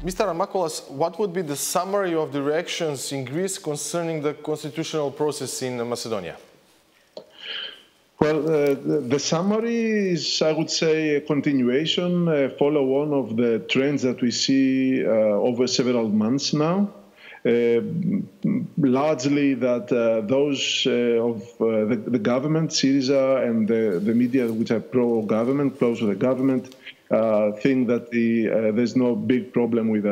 Mr. Armakoulas, what would be the summary of the reactions in Greece concerning the constitutional process in Macedonia? Well, the summary is, I would say, a continuation, a follow-on of the trends that we see over several months now. Largely that those of the government, Syriza, and the media which are pro-government, close to the government, think that there's no big problem with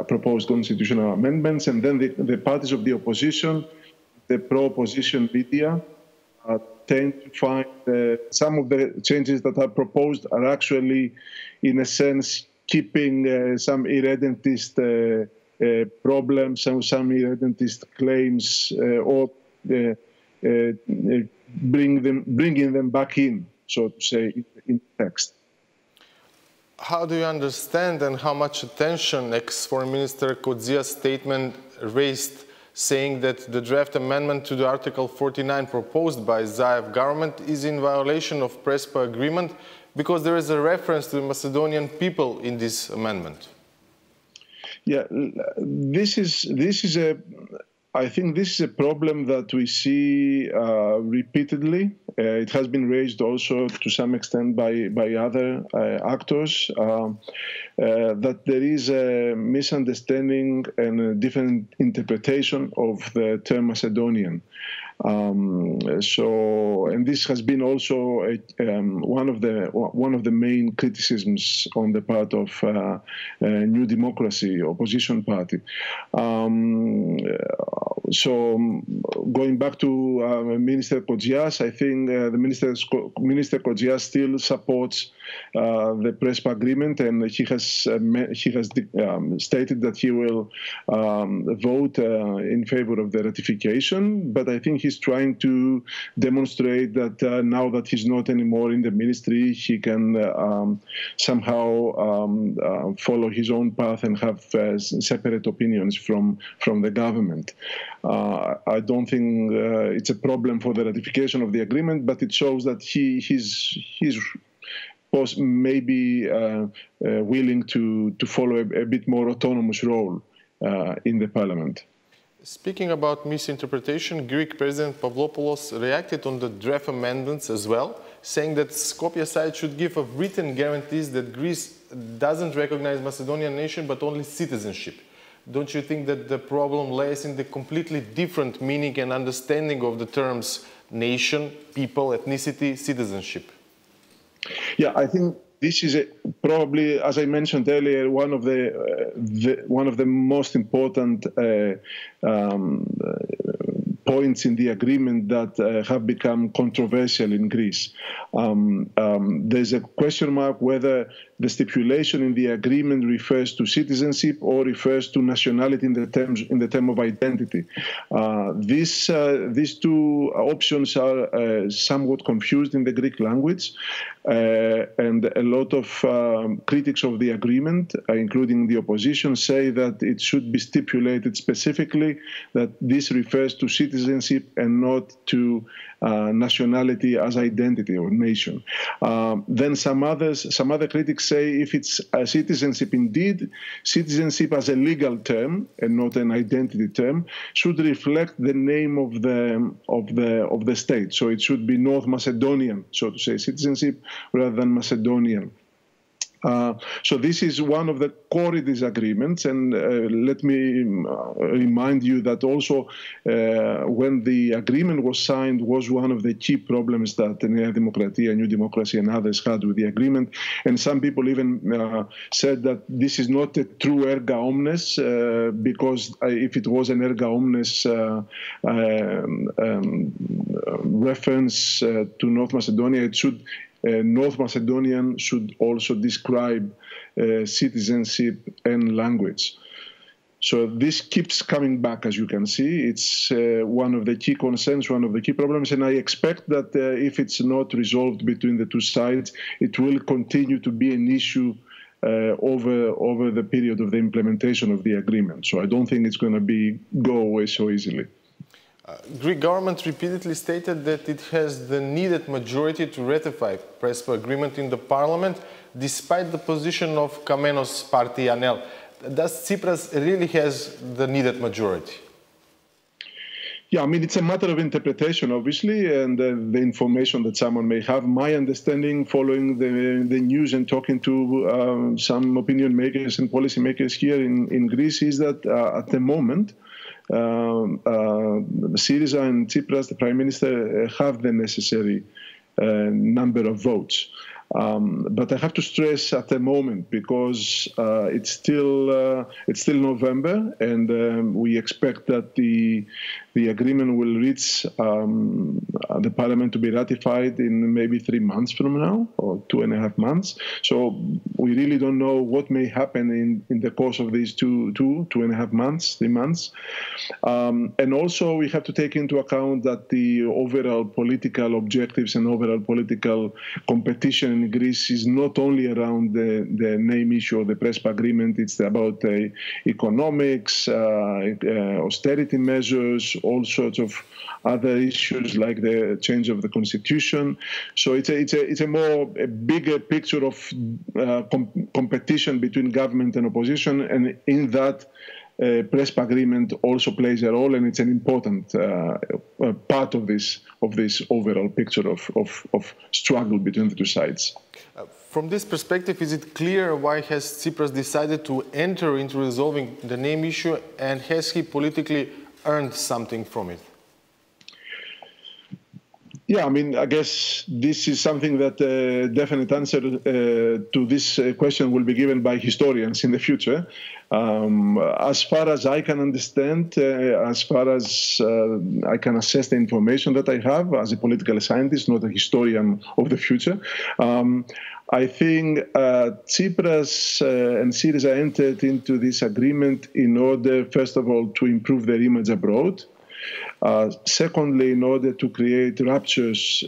proposed constitutional amendments. And then the parties of the opposition, the pro-opposition media, tend to find some of the changes that are proposed are actually, in a sense, keeping some irredentist problems and some irredentist claims, or bringing them back in, so to say, in text. How do you understand and how much attention ex-Foreign Minister Kodzia's statement raised, saying that the draft amendment to the Article 49 proposed by Zaev government is in violation of Prespa agreement because there is a reference to the Macedonian people in this amendment? Yeah, I think this is a problem that we see repeatedly. It has been raised also to some extent by other actors, that there is a misunderstanding and a different interpretation of the term Macedonian. And this has been also one of the main criticisms on the part of New Democracy opposition party. So going back to Minister Kodzias, I think Minister Kodzias still supports the Prespa agreement, and he has stated that he will vote in favor of the ratification. But I think he's trying to demonstrate that now that he's not anymore in the ministry, he can somehow follow his own path and have separate opinions from the government. I don't think it's a problem for the ratification of the agreement, but it shows that he's maybe willing to follow a bit more autonomous role in the parliament. Speaking about misinterpretation, Greek President Pavlopoulos reacted on the draft amendments as well, saying that Skopje side should give a written guarantees that Greece doesn't recognize Macedonian nation but only citizenship. Don't you think that the problem lies in the completely different meaning and understanding of the terms nation, people, ethnicity, citizenship? Yeah, I think this is probably, as I mentioned earlier, one of the most important points in the agreement that have become controversial in Greece. There's a question mark whether the stipulation in the agreement refers to citizenship or refers to nationality in the term of identity. These two options are somewhat confused in the Greek language, and a lot of critics of the agreement, including the opposition, say that it should be stipulated specifically that this refers to citizenship and not to nationality as identity or nation. Then some other critics say if it's a citizenship indeed, citizenship as a legal term and not an identity term should reflect the name of the state. So it should be North Macedonian, so to say, citizenship rather than Macedonian. So this is one of the core disagreements, and let me remind you that also when the agreement was signed was one of the key problems that Nea Demokratia, New Democracy and others had with the agreement, and some people even said that this is not a true erga omnes, because if it was an erga omnes reference to North Macedonia, it should North Macedonian should also describe citizenship and language. So this keeps coming back, as you can see. It's one of the key concerns, one of the key problems, and I expect that if it's not resolved between the two sides, it will continue to be an issue over the period of the implementation of the agreement. So I don't think it's going to go away so easily. Greek government repeatedly stated that it has the needed majority to ratify Prespa agreement in the parliament. despite the position of Kamenos party, Anel. Does Tsipras really has the needed majority? Yeah, I mean, it's a matter of interpretation, obviously, and the information that someone may have. My understanding, following the news and talking to some opinion makers and policy makers here in Greece, is that at the moment, Syriza and Tsipras, the Prime Minister, have the necessary number of votes. But I have to stress at the moment, because it's still November, and we expect that the agreement will reach the Parliament to be ratified in maybe 3 months from now, or 2.5 months. So we really don't know what may happen in the course of these 2.5 months, 3 months. And also we have to take into account that the overall political objectives and overall political competition in Greece is not only around the name issue of the Prespa agreement. It's about economics, austerity measures, all sorts of other issues like the change of the constitution. So it's a bigger picture of competition between government and opposition, and in that Prespa agreement also plays a role, and it's an important part of this overall picture of struggle between the two sides. From this perspective, is it clear why has Tsipras decided to enter into resolving the name issue, and has he politically earned something from it? Yeah, I mean, I guess this is something that definite answer to this question will be given by historians in the future. As far as I can understand, as far as I can assess the information that I have as a political scientist, not a historian of the future, I think Tsipras and Syriza entered into this agreement in order, first of all, to improve their image abroad. Secondly, in order to create ruptures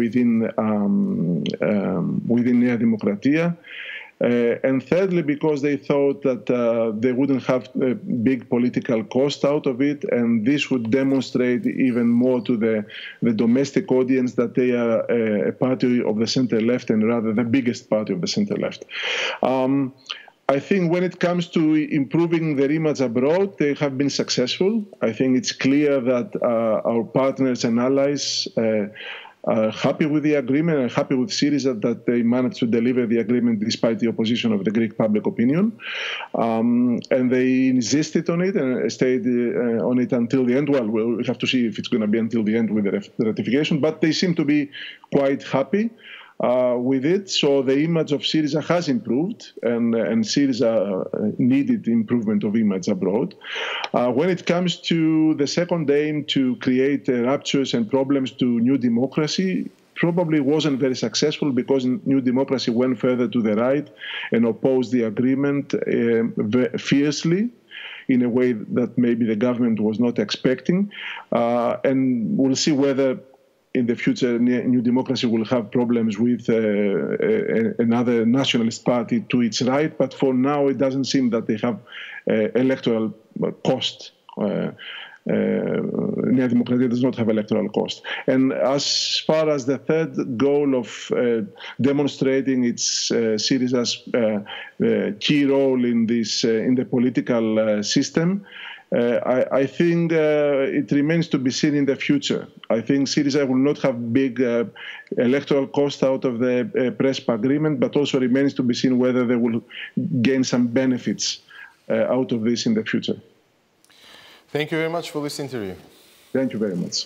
within Nea Demokratia. And thirdly, because they thought that they wouldn't have a big political cost out of it, and this would demonstrate even more to the domestic audience that they are a party of the center-left, and rather the biggest party of the center-left. I think when it comes to improving their image abroad, they have been successful. I think it's clear that our partners and allies are happy with the agreement and happy with Syriza that they managed to deliver the agreement despite the opposition of the Greek public opinion. And they insisted on it and stayed on it until the end. Well, we'll have to see if it's going to be until the end with the ratification, but they seem to be quite happy with it. So the image of Syriza has improved, and Syriza needed improvement of image abroad. When it comes to the second aim to create ruptures and problems to New Democracy, probably wasn't very successful, because New Democracy went further to the right and opposed the agreement fiercely, in a way that maybe the government was not expecting. And we'll see whether in the future New Democracy will have problems with another nationalist party to its right, but for now it doesn't seem that they have electoral cost. Nea Demokratia does not have electoral cost. And as far as the third goal of demonstrating its Syriza's key role in this in the political system, I think it remains to be seen in the future. I think Syriza will not have big electoral cost out of the Prespa agreement, but also remains to be seen whether they will gain some benefits out of this in the future. Thank you very much for this interview. Thank you very much.